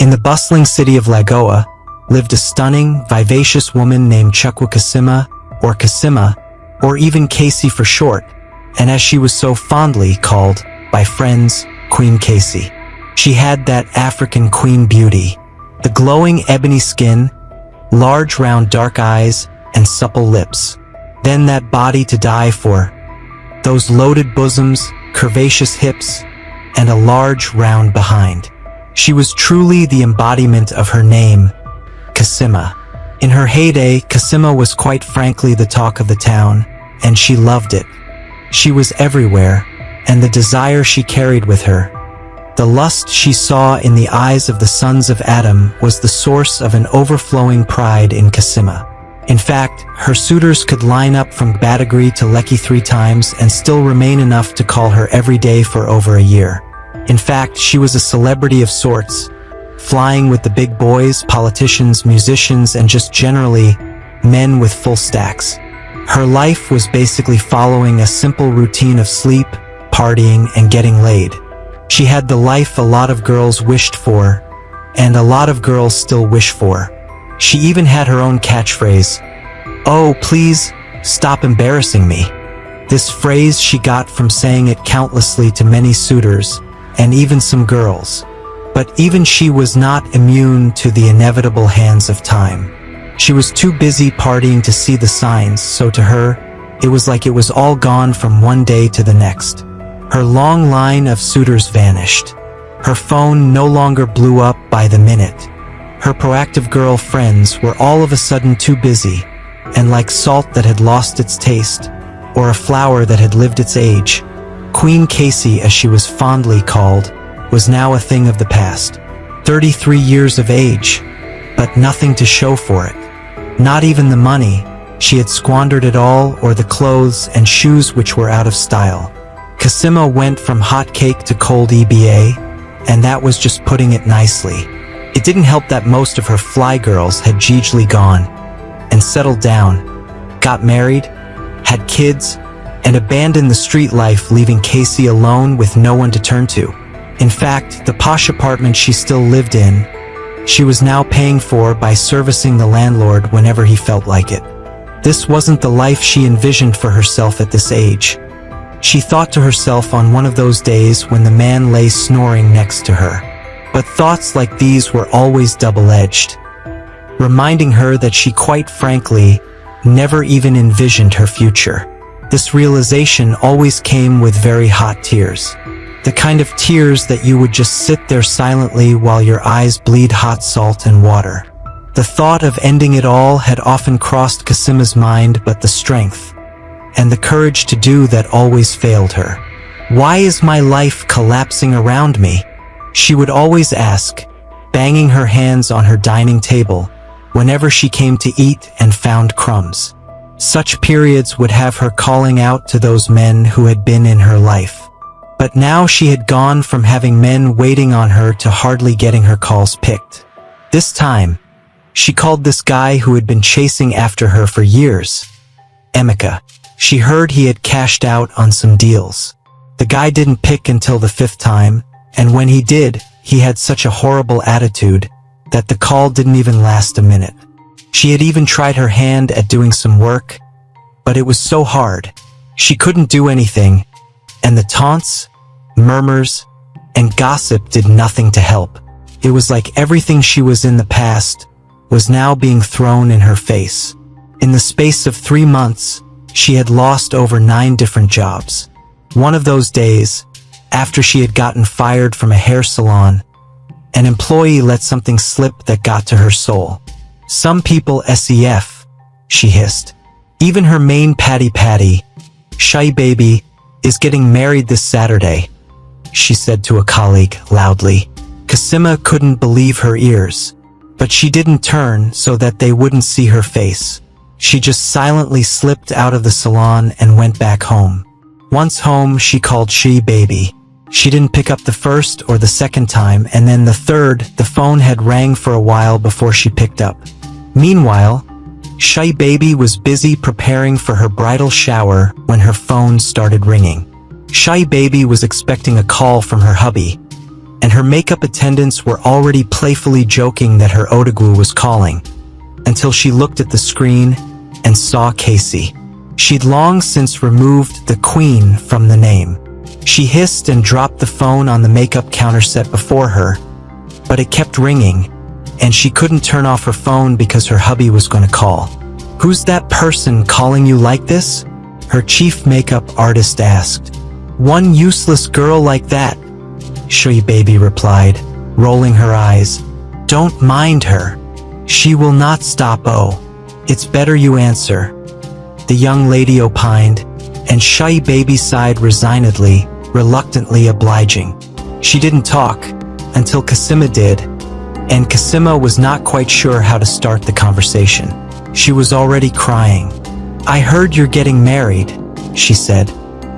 In the bustling city of Lagoa lived a stunning, vivacious woman named Chukwu Kasima, or even Casey for short, and as she was so fondly called by friends, Queen Casey. She had that African queen beauty, the glowing ebony skin, large round dark eyes, and supple lips. Then that body to die for, those loaded bosoms, curvaceous hips, and a large round behind. She was truly the embodiment of her name, Kasima. In her heyday, Kasima was quite frankly the talk of the town, and she loved it. She was everywhere, and the desire she carried with her, the lust she saw in the eyes of the sons of Adam, was the source of an overflowing pride in Kasima. In fact, her suitors could line up from Badagry to Lekki 3 times and still remain enough to call her every day for over a year. In fact, she was a celebrity of sorts, flying with the big boys, politicians, musicians, and just generally men with full stacks. Her life was basically following a simple routine of sleep, partying, and getting laid. She had the life a lot of girls wished for, and a lot of girls still wish for. She even had her own catchphrase, "Oh, please, stop embarrassing me." This phrase she got from saying it countlessly to many suitors, and even some girls. But even she was not immune to the inevitable hands of time. She was too busy partying to see the signs, so to her, it was like it was all gone from one day to the next. Her long line of suitors vanished. Her phone no longer blew up by the minute. Her proactive girl friends were all of a sudden too busy, and like salt that had lost its taste, or a flower that had lived its age, Queen Casey, as she was fondly called, was now a thing of the past. 33 years of age, but nothing to show for it. Not even the money. She had squandered it all, or the clothes and shoes which were out of style. Kasima went from hot cake to cold EBA, and that was just putting it nicely. It didn't help that most of her fly girls had hugely gone and settled down, got married, had kids, and abandoned the street life, leaving Casey alone with no one to turn to. In fact, the posh apartment she still lived in, she was now paying for by servicing the landlord whenever he felt like it. This wasn't the life she envisioned for herself at this age. She thought to herself on one of those days when the man lay snoring next to her. But thoughts like these were always double-edged, reminding her that she quite frankly never even envisioned her future. This realization always came with very hot tears. The kind of tears that you would just sit there silently while your eyes bleed hot salt and water. The thought of ending it all had often crossed Kasima's mind, but the strength and the courage to do that always failed her. Why is my life collapsing around me? She would always ask, banging her hands on her dining table whenever she came to eat and found crumbs. Such periods would have her calling out to those men who had been in her life. But now she had gone from having men waiting on her to hardly getting her calls picked. This time, she called this guy who had been chasing after her for years, Emeka. She heard he had cashed out on some deals. The guy didn't pick until the 5th time, and when he did, he had such a horrible attitude that the call didn't even last a minute. She had even tried her hand at doing some work, but it was so hard. She couldn't do anything, and the taunts, murmurs, and gossip did nothing to help. It was like everything she was in the past was now being thrown in her face. In the space of 3 months, she had lost over 9 different jobs. One of those days, after she had gotten fired from a hair salon, an employee let something slip that got to her soul. "Some people SEF," she hissed. "Even her main Patty, Shy Baby, is getting married this Saturday," she said to a colleague loudly. Kasima couldn't believe her ears, but she didn't turn so that they wouldn't see her face. She just silently slipped out of the salon and went back home. Once home, she called She Baby. She didn't pick up the first or the second time, and then the third, the phone had rang for a while before she picked up. Meanwhile, Shy Baby was busy preparing for her bridal shower when her phone started ringing. Shy Baby was expecting a call from her hubby, and her makeup attendants were already playfully joking that her Odogwu was calling, until she looked at the screen and saw Casey. She'd long since removed the Queen from the name. She hissed and dropped the phone on the makeup counter set before her, but it kept ringing, and she couldn't turn off her phone because her hubby was going to call. "Who's that person calling you like this?" her chief makeup artist asked. "One useless girl like that," Shui Baby replied, rolling her eyes. "Don't mind her. She will not stop. Oh, it's better you answer," the young lady opined, and Shui Baby sighed resignedly, reluctantly obliging. She didn't talk until Kasima did, and Kasima was not quite sure how to start the conversation. She was already crying. "I heard you're getting married," she said.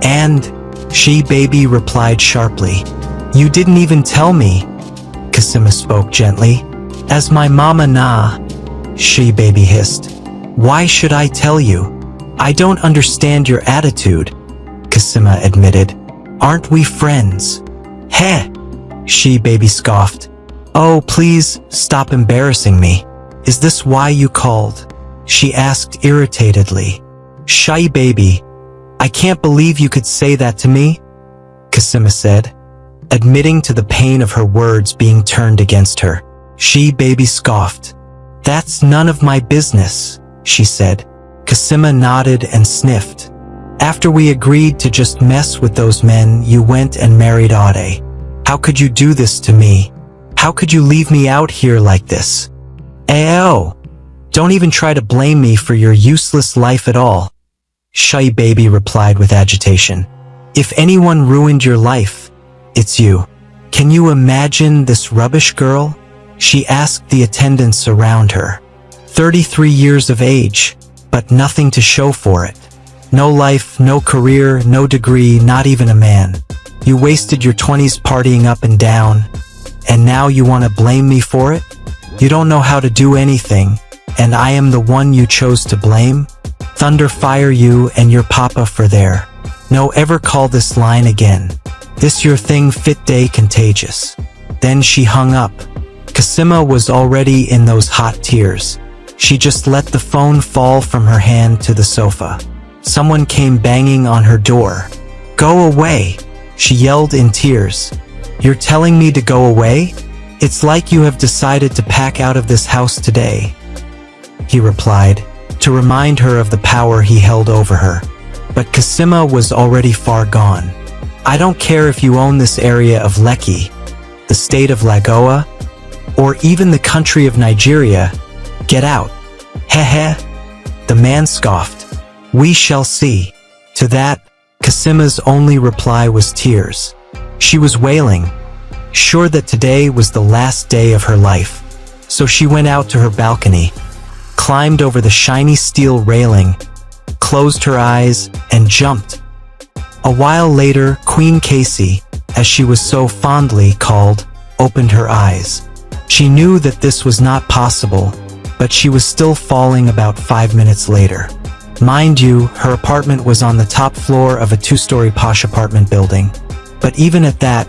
"And," Shui Baby replied sharply. "You didn't even tell me," Kasima spoke gently. "As my mama nah," Shui Baby hissed. "Why should I tell you? I don't understand your attitude," Kasima admitted. "Aren't we friends?" "Heh," Shui Baby scoffed. "Oh, please, stop embarrassing me. Is this why you called?" she asked irritatedly. "Shui Baby, I can't believe you could say that to me," Kasima said, admitting to the pain of her words being turned against her. Shui Baby scoffed. "That's none of my business," she said. Kasima nodded and sniffed. "After we agreed to just mess with those men, you went and married Ade. How could you do this to me? How could you leave me out here like this? Oh, don't even try to blame me for your useless life at all," Shui Baby replied with agitation. "If anyone ruined your life, it's you. Can you imagine this rubbish girl?" she asked the attendants around her. 33 years of age, but nothing to show for it. No life, no career, no degree, not even a man. You wasted your 20s partying up and down, and now you want to blame me for it? You don't know how to do anything, and I am the one you chose to blame? Thunder fire you and your papa for there. No, ever call this line again. This your thing fit day contagious. Then she hung up. Kasima was already in those hot tears. She just let the phone fall from her hand to the sofa. Someone came banging on her door. "Go away," she yelled in tears. "You're telling me to go away? It's like you have decided to pack out of this house today," he replied, to remind her of the power he held over her. But Kasima was already far gone. "I don't care if you own this area of Lekki, the state of Lagoa, or even the country of Nigeria. Get out." "Heh," the man scoffed. "We shall see." To that, Kasima's only reply was tears. She was wailing, sure that today was the last day of her life. So she went out to her balcony, climbed over the shiny steel railing, closed her eyes, and jumped. A while later, Queen Casey, as she was so fondly called, opened her eyes. She knew that this was not possible, but she was still falling about 5 minutes later. Mind you, her apartment was on the top floor of a 2-story posh apartment building. But even at that,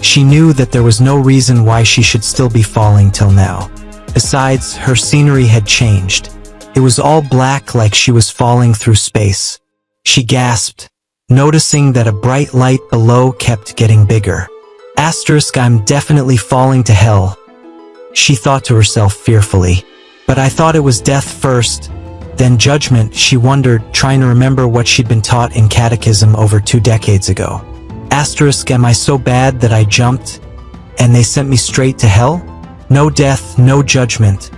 she knew that there was no reason why she should still be falling till now. Besides, her scenery had changed. It was all black, like she was falling through space. She gasped, noticing that a bright light below kept getting bigger. "I'm definitely falling to hell," she thought to herself fearfully. "But I thought it was death first, then judgment," she wondered, trying to remember what she'd been taught in catechism over 2 decades ago. Am I so bad that I jumped, and they sent me straight to hell? No death, no judgment.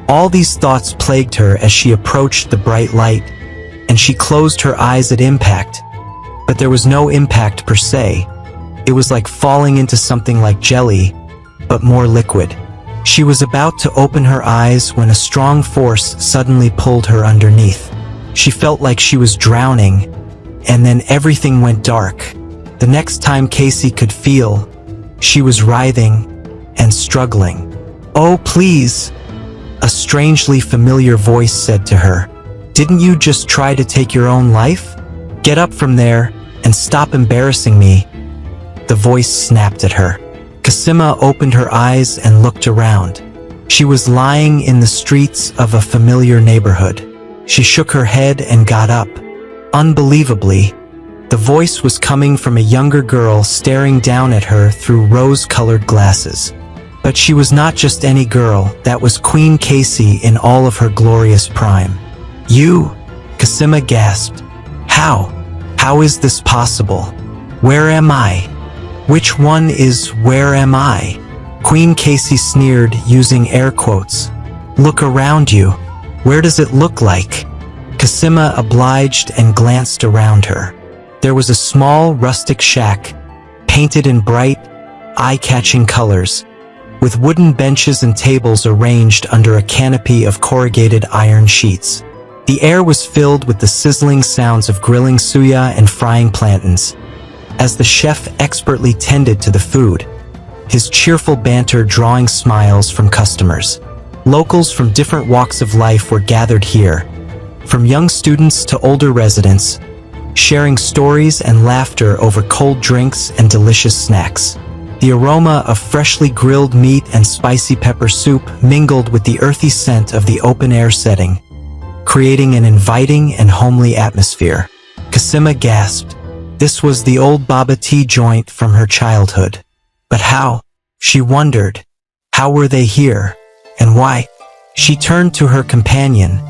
All these thoughts plagued her as she approached the bright light, and she closed her eyes at impact. But there was no impact per se. It was like falling into something like jelly, but more liquid. She was about to open her eyes when a strong force suddenly pulled her underneath. She felt like she was drowning, and then everything went dark. The next time Casey could feel, she was writhing and struggling. "Oh, please," a strangely familiar voice said to her. "Didn't you just try to take your own life? Get up from there and stop embarrassing me." the voice snapped at her. Kasima opened her eyes and looked around. She was lying in the streets of a familiar neighborhood. She shook her head and got up. Unbelievably, the voice was coming from a younger girl staring down at her through rose-colored glasses. But she was not just any girl, that was Queen Casey in all of her glorious prime. "You?" Kasima gasped. "How? How is this possible? Where am I? Which one is where am I?" Queen Casey sneered, using air quotes. "Look around you. Where does it look like?" Kasima obliged and glanced around her. There was a small, rustic shack, painted in bright, eye-catching colors, with wooden benches and tables arranged under a canopy of corrugated iron sheets. The air was filled with the sizzling sounds of grilling suya and frying plantains, as the chef expertly tended to the food, his cheerful banter drawing smiles from customers. Locals from different walks of life were gathered here, from young students to older residents, sharing stories and laughter over cold drinks and delicious snacks. The aroma of freshly grilled meat and spicy pepper soup mingled with the earthy scent of the open-air setting, creating an inviting and homely atmosphere. Kasima gasped. This was the old Baba tea joint from her childhood. But how? She wondered. How were they here? And why? She turned to her companion,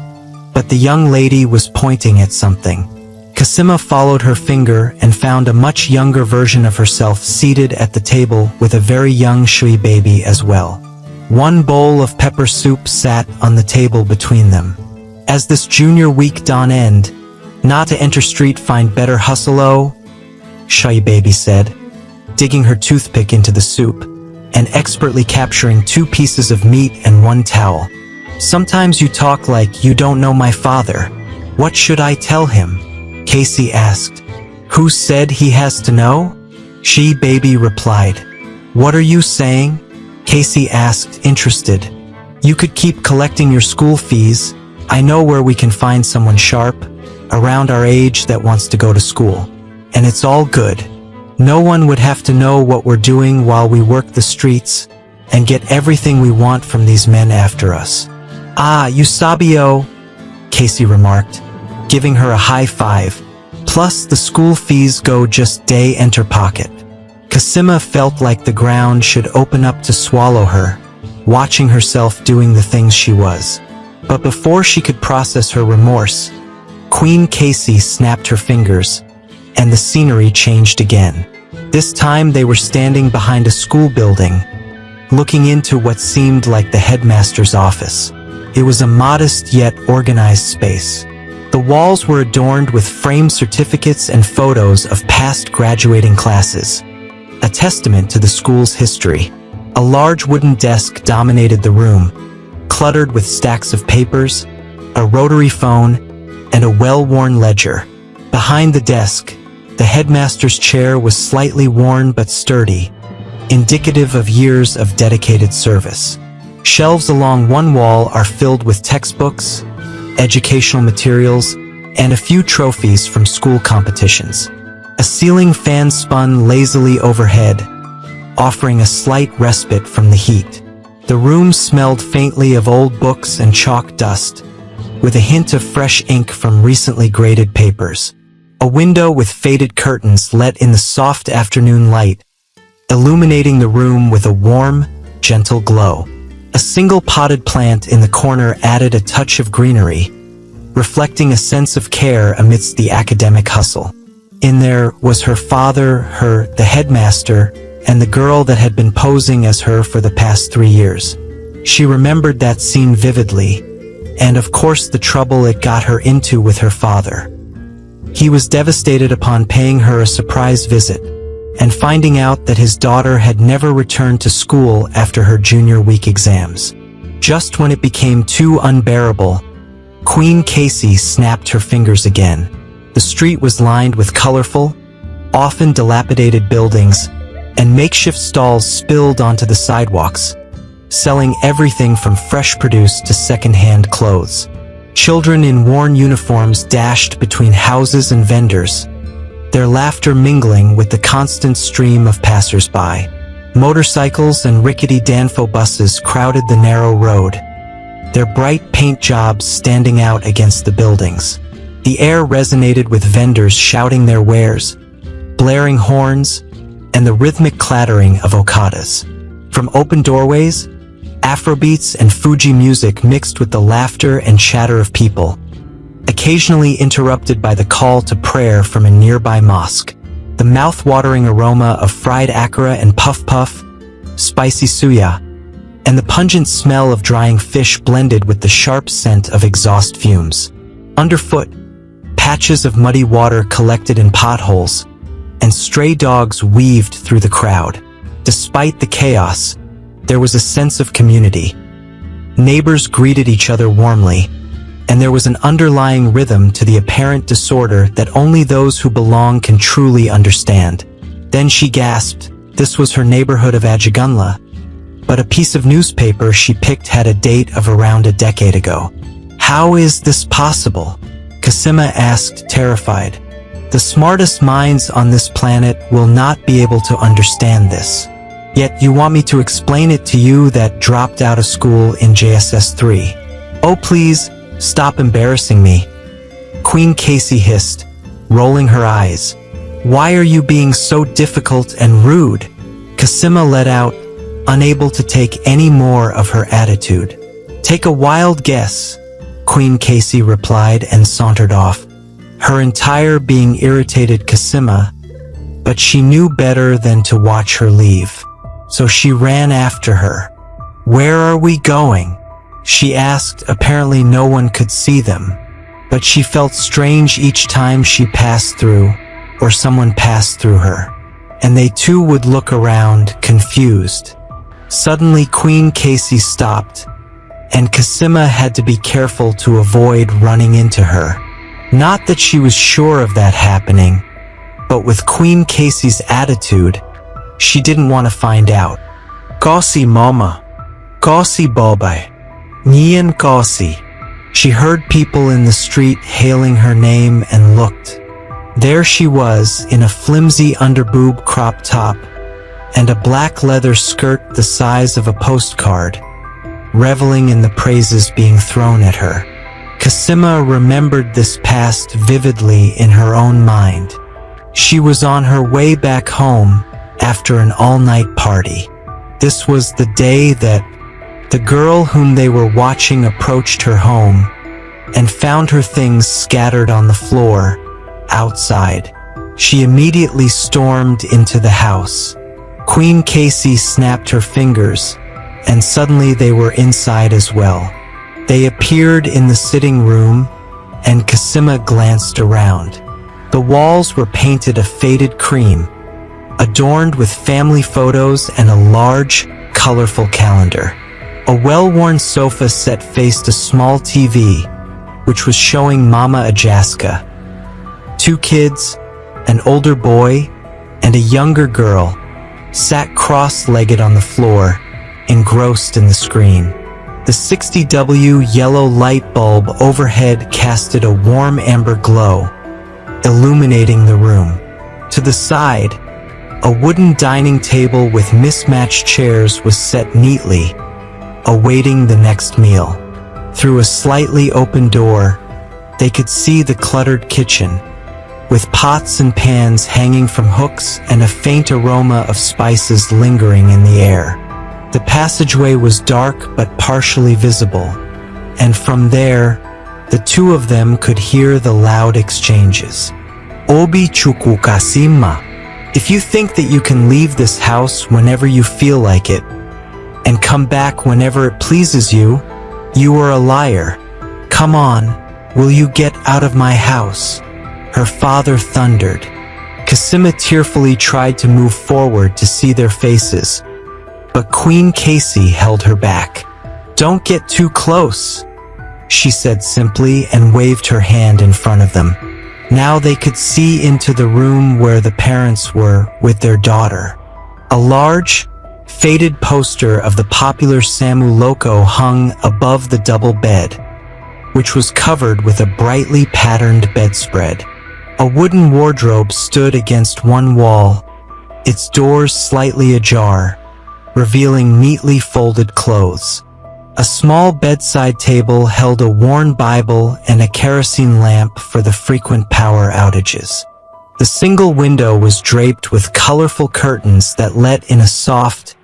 but the young lady was pointing at something. Kasima followed her finger and found a much younger version of herself seated at the table with a very young Shui baby as well. One bowl of pepper soup sat on the table between them. As this junior week dawn end, "Not to enter street find better hustle-o," Shui baby said, digging her toothpick into the soup, and expertly capturing 2 pieces of meat and 1 towel. "Sometimes you talk like you don't know my father. What should I tell him?" Casey asked. "Who said he has to know?" She baby replied. "What are you saying?" Casey asked, interested. "You could keep collecting your school fees. I know where we can find someone sharp, around our age that wants to go to school. And it's all good. No one would have to know what we're doing while we work the streets and get everything we want from these men after us." "Ah, you sabio," Casey remarked, giving her a high five. "Plus the school fees go just day enter pocket." Kasima felt like the ground should open up to swallow her, watching herself doing the things she was. But before she could process her remorse, Queen Casey snapped her fingers, and the scenery changed again. This time they were standing behind a school building, looking into what seemed like the headmaster's office. It was a modest yet organized space. The walls were adorned with framed certificates and photos of past graduating classes, a testament to the school's history. A large wooden desk dominated the room, cluttered with stacks of papers, a rotary phone, and a well-worn ledger. Behind the desk, the headmaster's chair was slightly worn but sturdy, indicative of years of dedicated service. Shelves along one wall are filled with textbooks, educational materials, and a few trophies from school competitions. A ceiling fan spun lazily overhead, offering a slight respite from the heat. The room smelled faintly of old books and chalk dust, with a hint of fresh ink from recently graded papers. A window with faded curtains let in the soft afternoon light, illuminating the room with a warm, gentle glow. A single potted plant in the corner added a touch of greenery, reflecting a sense of care amidst the academic hustle. In there was her father, the headmaster, and the girl that had been posing as her for the past 3 years. She remembered that scene vividly, and of course the trouble it got her into with her father. He was devastated upon paying her a surprise visit, and finding out that his daughter had never returned to school after her junior week exams. Just when it became too unbearable, Queen Casey snapped her fingers again. The street was lined with colorful, often dilapidated buildings, and makeshift stalls spilled onto the sidewalks, selling everything from fresh produce to second-hand clothes. Children in worn uniforms dashed between houses and vendors, their laughter mingling with the constant stream of passers-by. Motorcycles and rickety Danfo buses crowded the narrow road, their bright paint jobs standing out against the buildings. The air resonated with vendors shouting their wares, blaring horns, and the rhythmic clattering of okadas. From open doorways, Afrobeats and Fuji music mixed with the laughter and chatter of people, occasionally interrupted by the call to prayer from a nearby mosque. The mouth-watering aroma of fried akara and puff-puff, spicy suya, and the pungent smell of drying fish blended with the sharp scent of exhaust fumes. Underfoot, patches of muddy water collected in potholes, and stray dogs weaved through the crowd. Despite the chaos, there was a sense of community. Neighbors greeted each other warmly, and there was an underlying rhythm to the apparent disorder that only those who belong can truly understand. Then she gasped. This was her neighborhood of Ajigunla, but a piece of newspaper she picked had a date of around a decade ago. How is this possible? Kasima asked, terrified. The smartest minds on this planet will not be able to understand this. Yet you want me to explain it to you that dropped out of school in JSS 3. Oh please, stop embarrassing me. Queen Casey hissed, rolling her eyes. Why are you being so difficult and rude? Kasima let out, unable to take any more of her attitude. Take a wild guess, Queen Casey replied and sauntered off. Her entire being irritated Kasima, but she knew better than to watch her leave. So she ran after her. Where are we going? She asked. Apparently no one could see them, but she felt strange each time she passed through, or someone passed through her, and they too would look around, confused. Suddenly Queen Casey stopped, and Kasima had to be careful to avoid running into her. Not that she was sure of that happening, but with Queen Casey's attitude, she didn't want to find out. Gossi mama, Gossi bobai, Nian Gossi. She heard people in the street hailing her name and looked. There she was in a flimsy underboob crop top and a black leather skirt the size of a postcard, reveling in the praises being thrown at her. Kasima remembered this past vividly in her own mind. She was on her way back home after an all-night party. This was the day that the girl whom they were watching approached her home and found her things scattered on the floor outside. She immediately stormed into the house. Queen Casey snapped her fingers, and suddenly they were inside as well. They appeared in the sitting room, and Kasima glanced around. The walls were painted a faded cream, adorned with family photos and a large, colorful calendar. A well-worn sofa set faced a small TV, which was showing Mama Ajaska. Two kids, an older boy, and a younger girl, sat cross-legged on the floor, engrossed in the screen. The 60W yellow light bulb overhead casted a warm amber glow, illuminating the room. To the side, a wooden dining table with mismatched chairs was set neatly, awaiting the next meal. Through a slightly open door, they could see the cluttered kitchen, with pots and pans hanging from hooks and a faint aroma of spices lingering in the air. The passageway was dark but partially visible, and from there, the two of them could hear the loud exchanges. Obi chuku kasima. If you think that you can leave this house whenever you feel like it, and come back whenever it pleases you, you are a liar. Come on, will you get out of my house? Her father thundered. Kasima tearfully tried to move forward to see their faces, but Queen Casey held her back. Don't get too close, she said simply and waved her hand in front of them. Now they could see into the room where the parents were with their daughter. A large, faded poster of the popular Samu Loco hung above the double bed, which was covered with a brightly patterned bedspread. A wooden wardrobe stood against one wall, its doors slightly ajar, revealing neatly folded clothes. A small bedside table held a worn Bible and a kerosene lamp for the frequent power outages. The single window was draped with colorful curtains that let in a soft,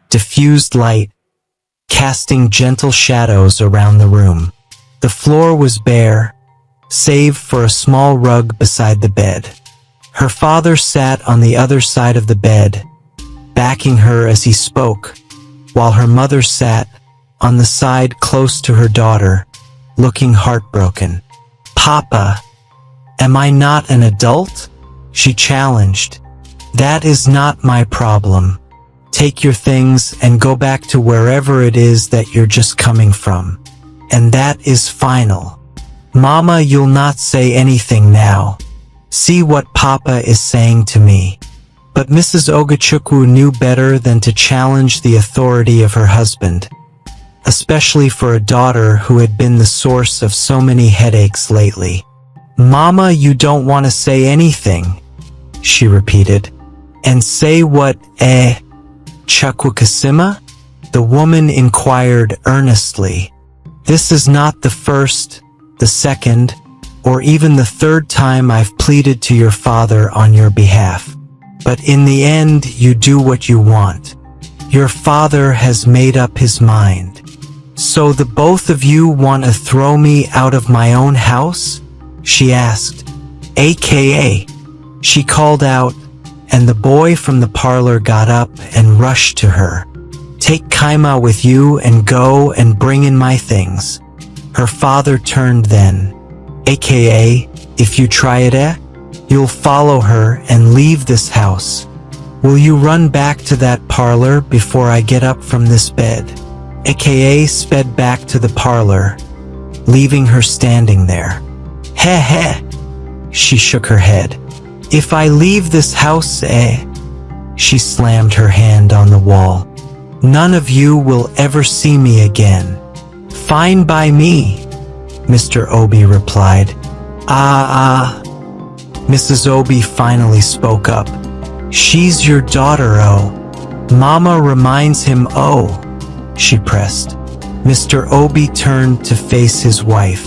diffused light, casting gentle shadows around the room. The floor was bare, save for a small rug beside the bed. Her father sat on the other side of the bed, backing her as he spoke, while her mother sat on the side close to her daughter, looking heartbroken. "Papa, am I not an adult?" she challenged. "That is not my problem. Take your things and go back to wherever it is that you're just coming from. And that is final. Mama, you'll not say anything now. See what Papa is saying to me." But Mrs. Ogachukwu knew better than to challenge the authority of her husband, especially for a daughter who had been the source of so many headaches lately. "Mama, you don't want to say anything," she repeated. "And say what, Chukwukasima?" the woman inquired earnestly. "This is not the first, the second, or even the third time I've pleaded to your father on your behalf. But in the end, you do what you want. Your father has made up his mind. So the both of you want to throw me out of my own house?" she asked. "AKA," she called out, and the boy from the parlor got up and rushed to her. "Take Kaima with you and go and bring in my things." Her father turned then. "AKA, if you try it, you'll follow her and leave this house. Will you run back to that parlor before I get up from this bed?" AKA sped back to the parlor, leaving her standing there. "Heh, she shook her head. "If I leave this house, she slammed her hand on the wall. "None of you will ever see me again." "Fine by me," Mr. Obi replied. Mrs. Obi finally spoke up. "She's your daughter, Mama reminds him, she pressed. Mr. Obi turned to face his wife.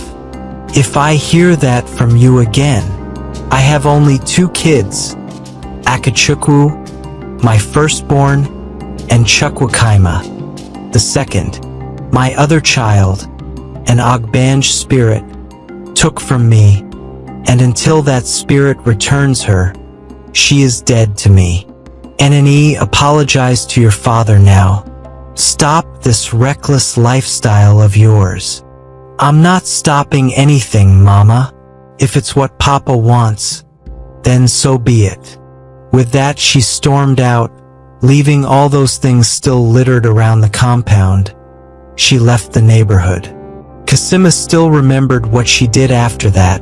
"If I hear that from you again, I have only 2 kids, Akachukwu, my firstborn, and Chukwukaima, the second, my other child, an Ogbanj spirit, took from me, and until that spirit returns her, she is dead to me. Enani, apologize to your father now. Stop this reckless lifestyle of yours." "I'm not stopping anything, Mama. If it's what Papa wants, then so be it." With that, she stormed out, leaving all those things still littered around the compound. She left the neighborhood. Kasima still remembered what she did after that,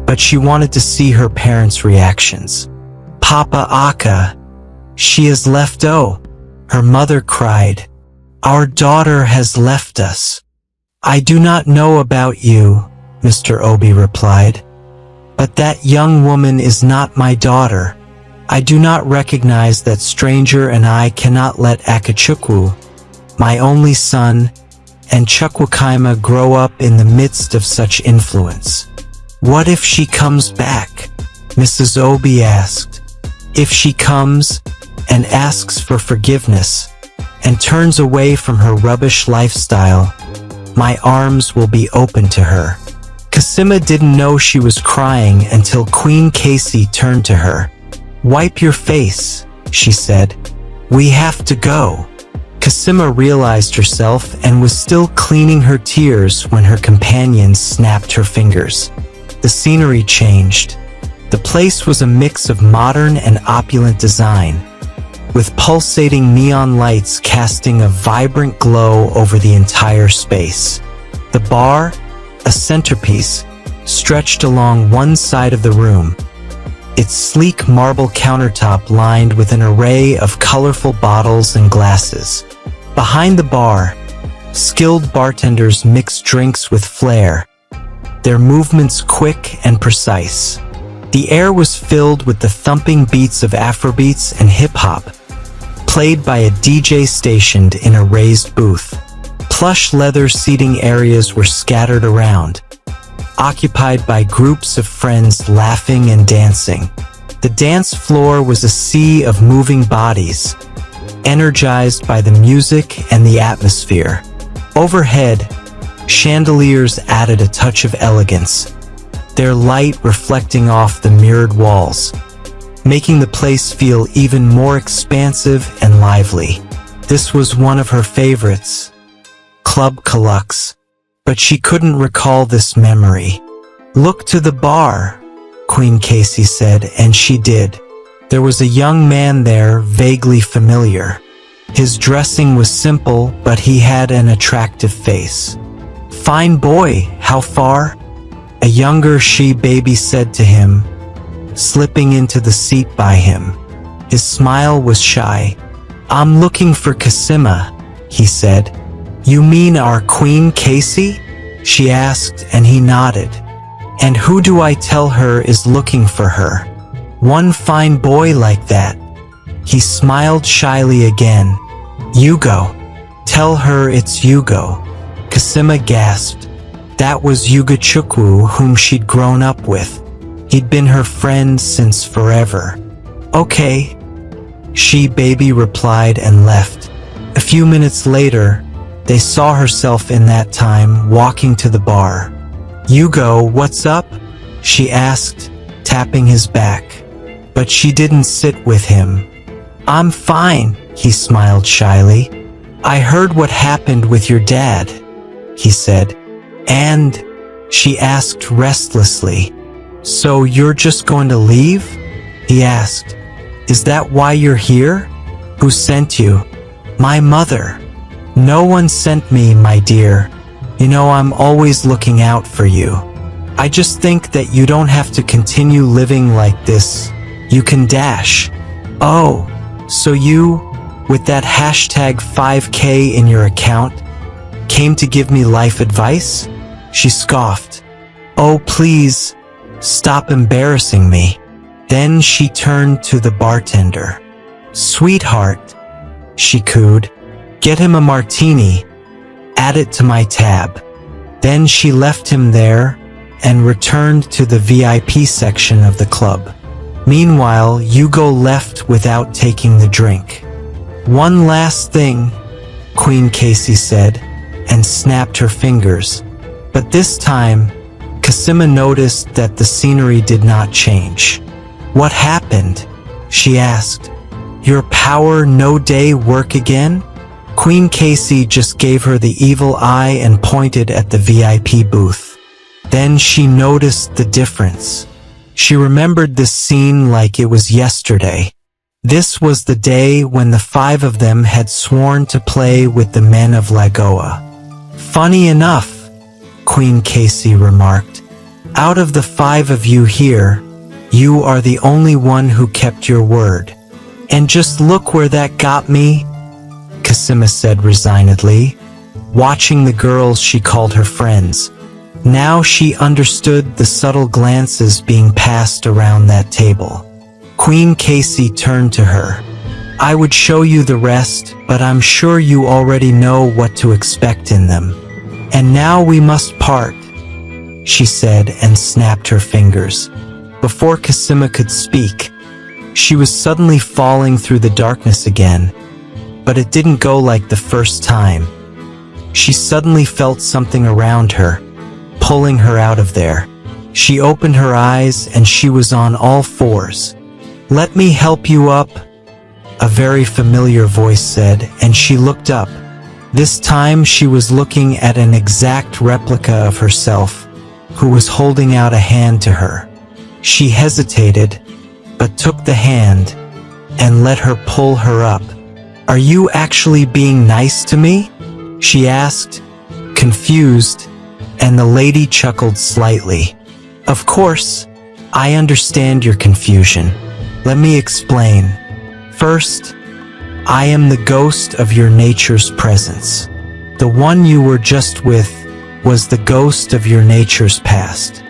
but she wanted to see her parents' reactions. "Papa Aka, she has left her mother cried. "Our daughter has left us." "I do not know about you," Mr. Obi replied, "but that young woman is not my daughter. I do not recognize that stranger, and I cannot let Akachukwu, my only son, and Chukwukaima grow up in the midst of such influence." "What if she comes back?" Mrs. Obi asked. "If she comes and asks for forgiveness and turns away from her rubbish lifestyle, my arms will be open to her." Kasima didn't know she was crying until Queen Casey turned to her. "Wipe your face," she said. "We have to go." Kasima realized herself and was still cleaning her tears when her companions snapped her fingers. The scenery changed. The place was a mix of modern and opulent design, with pulsating neon lights casting a vibrant glow over the entire space. The bar, a centerpiece, stretched along one side of the room, its sleek marble countertop lined with an array of colorful bottles and glasses. Behind the bar, skilled bartenders mixed drinks with flair, their movements quick and precise. The air was filled with the thumping beats of Afrobeats and hip-hop, played by a DJ stationed in a raised booth. Plush leather seating areas were scattered around, occupied by groups of friends laughing and dancing. The dance floor was a sea of moving bodies, energized by the music and the atmosphere. Overhead, chandeliers added a touch of elegance, their light reflecting off the mirrored walls, making the place feel even more expansive and lively. This was one of her favorites, Club Calux, but she couldn't recall this memory. "Look to the bar," Queen Casey said, and she did. There was a young man there, vaguely familiar. His dressing was simple, but he had an attractive face. "Fine boy, how far?" a younger she-baby said to him, slipping into the seat by him. His smile was shy. "I'm looking for Cassima," he said. "You mean our Queen Casey?" she asked, and he nodded. "And who do I tell her is looking for her?" "One fine boy like that." He smiled shyly again. "Hugo. Tell her it's Hugo." Cassima gasped. That was Hugo Chukwu, whom she'd grown up with. He'd been her friend since forever. "Okay," she-baby replied and left. A few minutes later, they saw herself in that time walking to the bar. "Hugo, what's up?" she asked, tapping his back. But she didn't sit with him. "I'm fine," he smiled shyly. "I heard what happened with your dad," he said. "And?" she asked restlessly. "So you're just going to leave?" he asked. "Is that why you're here? Who sent you?" "My mother." "No one sent me, my dear. You know I'm always looking out for you. I just think that you don't have to continue living like this. You can dash." "Oh, so you, with that hashtag 5K in your account, came to give me life advice?" she scoffed. "Oh, please, stop embarrassing me." Then she turned to the bartender. "Sweetheart," she cooed, "get him a martini. Add it to my tab." Then she left him there and returned to the VIP section of the club. Meanwhile, Hugo left without taking the drink. "One last thing," Queen Casey said, and snapped her fingers. But this time, Cassima noticed that the scenery did not change. "What happened?" she asked. "Your power no day work again?" Queen Casey just gave her the evil eye and pointed at the VIP booth. Then she noticed the difference. She remembered this scene like it was yesterday. This was the day when the five of them had sworn to play with the men of Lagoa. "Funny enough," Queen Casey remarked, "out of the five of you here, you are the only one who kept your word. And just look where that got me," Cassima said resignedly, watching the girls she called her friends. Now she understood the subtle glances being passed around that table. Queen Casey turned to her. "I would show you the rest, but I'm sure you already know what to expect in them. And now we must part," she said and snapped her fingers. Before Cassima could speak, she was suddenly falling through the darkness again. But it didn't go like the first time. She suddenly felt something around her, pulling her out of there. She opened her eyes and she was on all fours. "Let me help you up," a very familiar voice said, and she looked up. This time she was looking at an exact replica of herself, who was holding out a hand to her. She hesitated, but took the hand and let her pull her up. "Are you actually being nice to me?" she asked, confused, and the lady chuckled slightly. "Of course, I understand your confusion. Let me explain. First, I am the ghost of your nature's presence. The one you were just with was the ghost of your nature's past.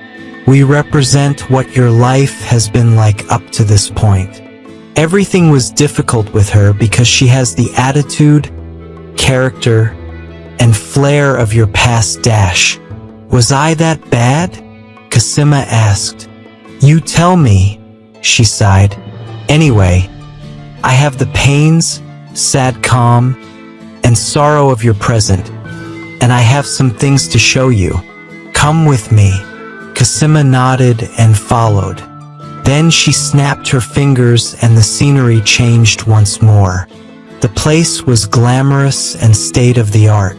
We represent what your life has been like up to this point. Everything was difficult with her because she has the attitude, character, and flair of your past dash. Was I that bad? Cosima asked. You tell me, she sighed. Anyway, I have the pains, sad calm, and sorrow of your present, and I have some things to show you. Come with me. Cosima nodded and followed. Then she snapped her fingers and the scenery changed once more. The place was glamorous and state-of-the-art.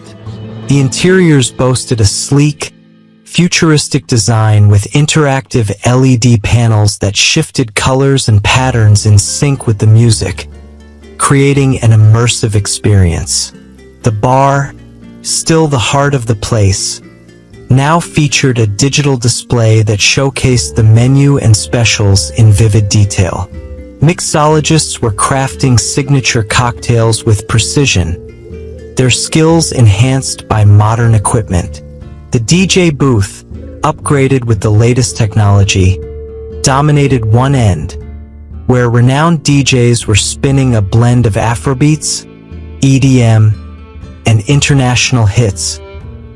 The interiors boasted a sleek, futuristic design with interactive LED panels that shifted colors and patterns in sync with the music, creating an immersive experience. The bar, still the heart of the place, now featured a digital display that showcased the menu and specials in vivid detail. Mixologists were crafting signature cocktails with precision, their skills enhanced by modern equipment. The DJ booth, upgraded with the latest technology, dominated one end, where renowned DJs were spinning a blend of Afrobeats, EDM, and international hits,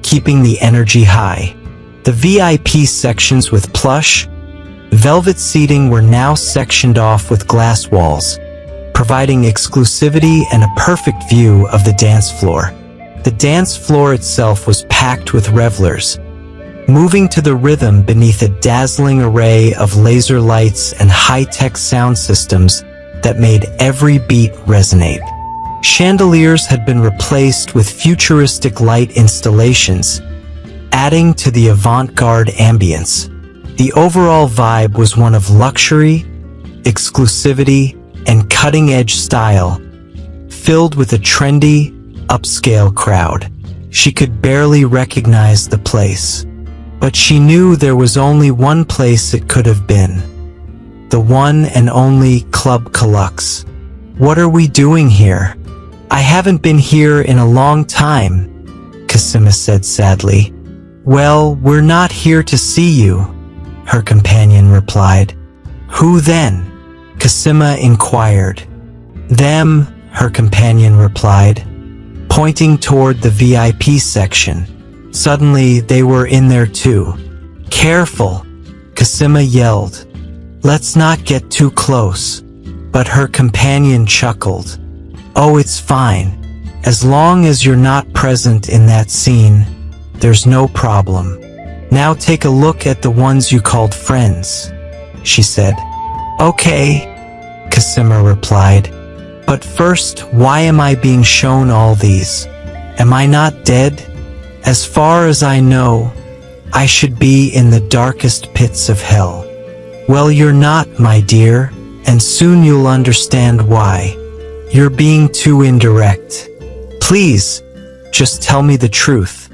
keeping the energy high. The VIP sections with plush, velvet seating were now sectioned off with glass walls, providing exclusivity and a perfect view of the dance floor. The dance floor itself was packed with revelers, moving to the rhythm beneath a dazzling array of laser lights and high-tech sound systems that made every beat resonate. Chandeliers had been replaced with futuristic light installations, adding to the avant-garde ambience. The overall vibe was one of luxury, exclusivity, and cutting-edge style, filled with a trendy, upscale crowd. She could barely recognize the place, but she knew there was only one place it could have been. The one and only Club Calux. What are we doing here? I haven't been here in a long time, Cosima said sadly. Well, we're not here to see you, her companion replied. Who then? Cosima inquired. Them, her companion replied, pointing toward the VIP section. Suddenly, they were in there too. Careful, Cosima yelled. Let's not get too close. But her companion chuckled. Oh, it's fine. As long as you're not present in that scene, there's no problem. Now take a look at the ones you called friends, she said. Okay, Cosima replied. But first, why am I being shown all these? Am I not dead? As far as I know, I should be in the darkest pits of hell. Well, you're not, my dear, and soon you'll understand why. You're being too indirect. Please, just tell me the truth.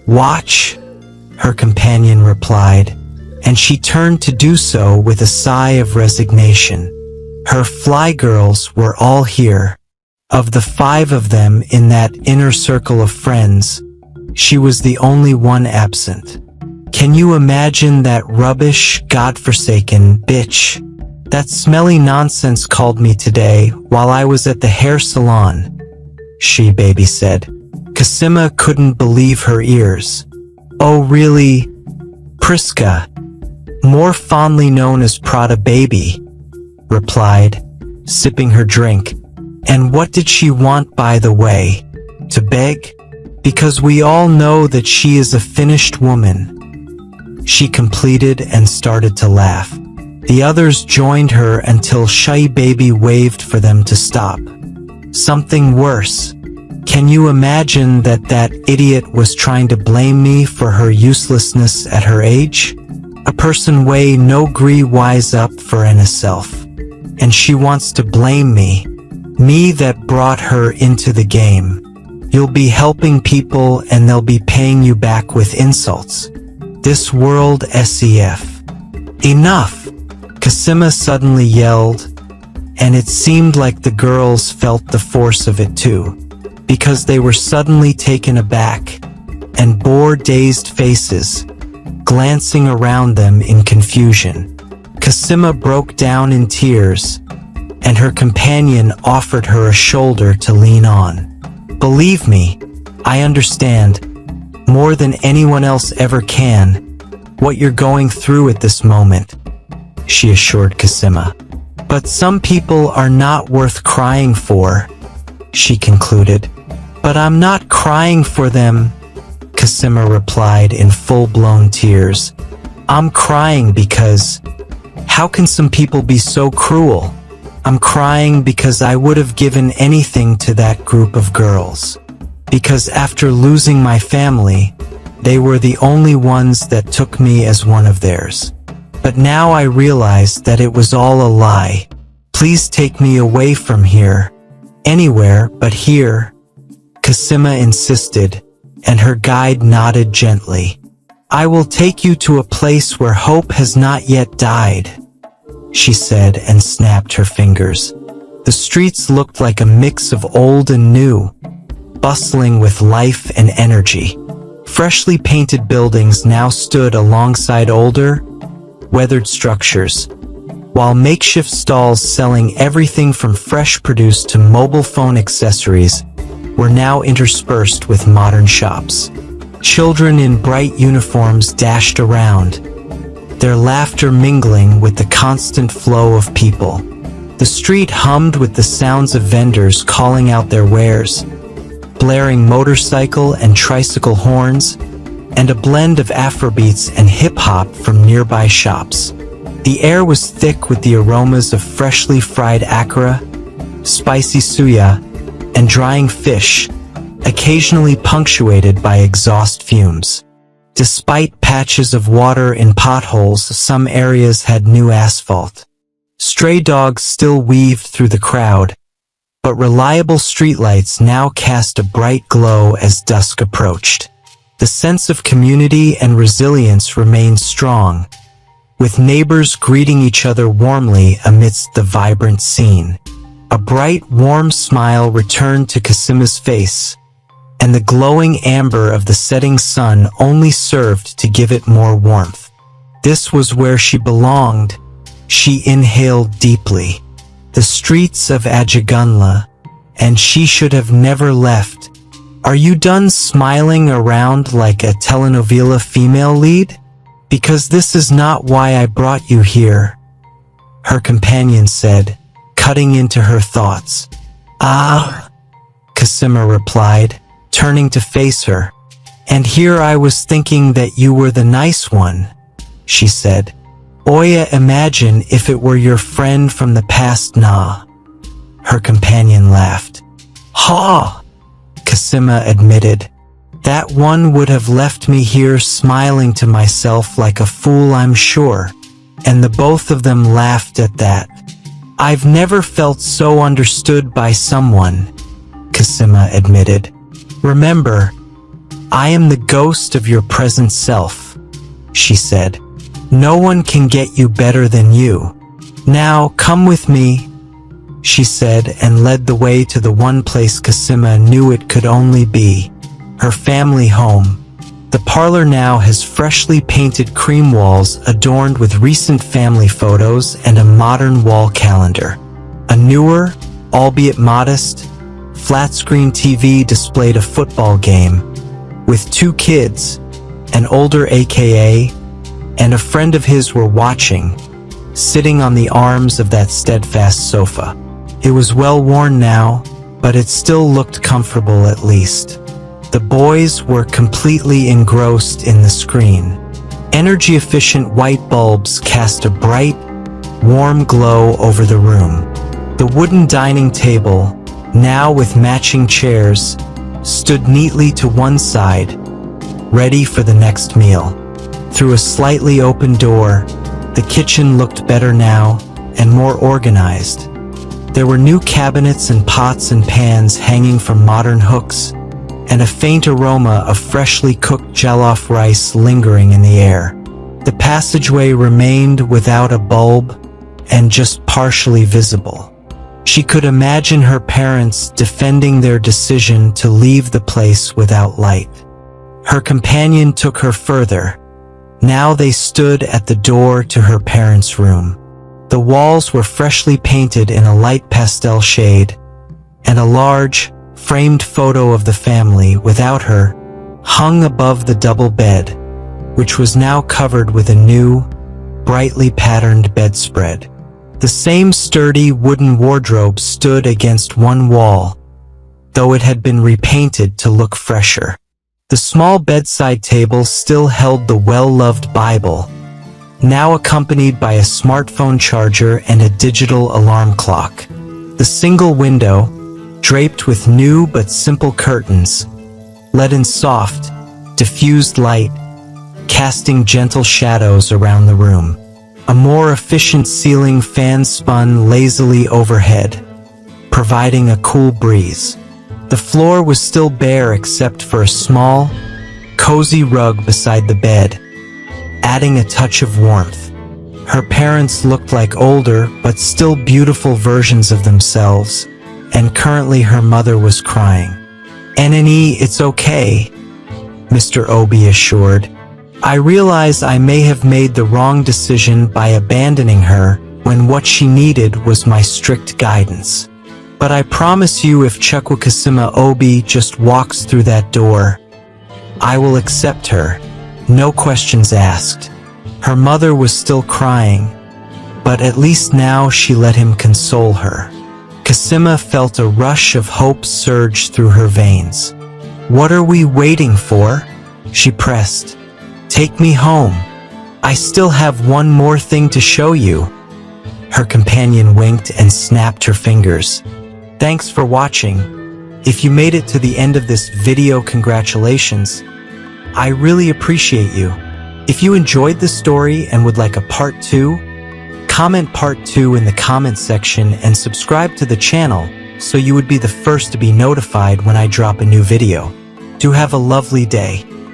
Watch, her companion replied, and she turned to do so with a sigh of resignation. Her fly girls were all here. Of the 5 of them in that inner circle of friends, she was the only one absent. Can you imagine that rubbish, godforsaken bitch? That smelly nonsense called me today while I was at the hair salon, she baby said. Cosima couldn't believe her ears. Oh really? Priska, more fondly known as Prada Baby, replied, sipping her drink. And what did she want, by the way? To beg? Because we all know that she is a finished woman. She completed and started to laugh. The others joined her until Shy Baby waved for them to stop. Something worse. Can you imagine that idiot was trying to blame me for her uselessness at her age? A person way no gree wise up for in herself. And she wants to blame me. Me that brought her into the game. You'll be helping people and they'll be paying you back with insults. This world SEF. Enough! Cosima suddenly yelled, and it seemed like the girls felt the force of it too, because they were suddenly taken aback, and bore dazed faces, glancing around them in confusion. Cosima broke down in tears, and her companion offered her a shoulder to lean on. "Believe me, I understand, more than anyone else ever can, what you're going through at this moment," she assured Cosima. "But some people are not worth crying for," she concluded. "But I'm not crying for them," Cosima replied in full-blown tears. "I'm crying because, how can some people be so cruel? I'm crying because I would have given anything to that group of girls. Because after losing my family, they were the only ones that took me as one of theirs. But now I realize that it was all a lie. Please take me away from here. Anywhere but here," Cosima insisted, and her guide nodded gently. "I will take you to a place where hope has not yet died," she said and snapped her fingers. The streets looked like a mix of old and new, bustling with life and energy. Freshly painted buildings now stood alongside older, weathered structures, while makeshift stalls selling everything from fresh produce to mobile phone accessories were now interspersed with modern shops. Children in bright uniforms dashed around, their laughter mingling with the constant flow of people. The street hummed with the sounds of vendors calling out their wares, blaring motorcycle and tricycle horns, and a blend of Afrobeats and hip-hop from nearby shops. The air was thick with the aromas of freshly fried akara, spicy suya, and drying fish, occasionally punctuated by exhaust fumes. Despite patches of water in potholes, some areas had new asphalt. Stray dogs still weaved through the crowd, but reliable streetlights now cast a bright glow as dusk approached. The sense of community and resilience remained strong, with neighbors greeting each other warmly amidst the vibrant scene. A bright, warm smile returned to Cosima's face, and the glowing amber of the setting sun only served to give it more warmth. This was where she belonged. She inhaled deeply. The streets of Ajagunla, and she should have never left. "Are you done smiling around like a telenovela female lead? Because this is not why I brought you here," her companion said, cutting into her thoughts. "Ah," Cosima replied, turning to face her. "And here I was thinking that you were the nice one," she said. "Oya, imagine if it were your friend from the past, nah." Her companion laughed. "Ha!" Cosima admitted. "That one would have left me here smiling to myself like a fool, I'm sure." And the both of them laughed at that. "I've never felt so understood by someone," Cosima admitted. "Remember, I am the ghost of your present self," she said. "No one can get you better than you. Now come with me," she said, and led the way to the one place Cosima knew it could only be, her family home. The parlor now has freshly painted cream walls adorned with recent family photos and a modern wall calendar. A newer, albeit modest, flat-screen TV displayed a football game, with two kids, an older AKA, and a friend of his were watching, sitting on the arms of that steadfast sofa. It was well worn now, but it still looked comfortable at least. The boys were completely engrossed in the screen. Energy-efficient white bulbs cast a bright, warm glow over the room. The wooden dining table, now with matching chairs, stood neatly to one side, ready for the next meal. Through a slightly open door, the kitchen looked better now and more organized. There were new cabinets and pots and pans hanging from modern hooks, and a faint aroma of freshly cooked jollof rice lingering in the air. The passageway remained without a bulb and just partially visible. She could imagine her parents defending their decision to leave the place without light. Her companion took her further, Now they stood at the door to her parents' room. The walls were freshly painted in a light pastel shade, and a large, framed photo of the family without her hung above the double bed, which was now covered with a new, brightly patterned bedspread. The same sturdy wooden wardrobe stood against one wall, though it had been repainted to look fresher. The small bedside table still held the well-loved Bible, now accompanied by a smartphone charger and a digital alarm clock. The single window, draped with new but simple curtains, let in soft, diffused light, casting gentle shadows around the room. A more efficient ceiling fan spun lazily overhead, providing a cool breeze. The floor was still bare except for a small, cozy rug beside the bed, adding a touch of warmth. Her parents looked like older but still beautiful versions of themselves, and currently her mother was crying. "Annie, it's okay," Mr. Obi assured. "I realize I may have made the wrong decision by abandoning her when what she needed was my strict guidance. But I promise you if Chukwukasima Obi just walks through that door, I will accept her, no questions asked." Her mother was still crying, but at least now she let him console her. Kasima felt a rush of hope surge through her veins. "What are we waiting for?" she pressed. "Take me home. I still have one more thing to show you." Her companion winked and snapped her fingers. Thanks for watching. If you made it to the end of this video, congratulations. I really appreciate you. If you enjoyed the story and would like a part 2, comment part 2 in the comment section and subscribe to the channel so you would be the first to be notified when I drop a new video. Do have a lovely day.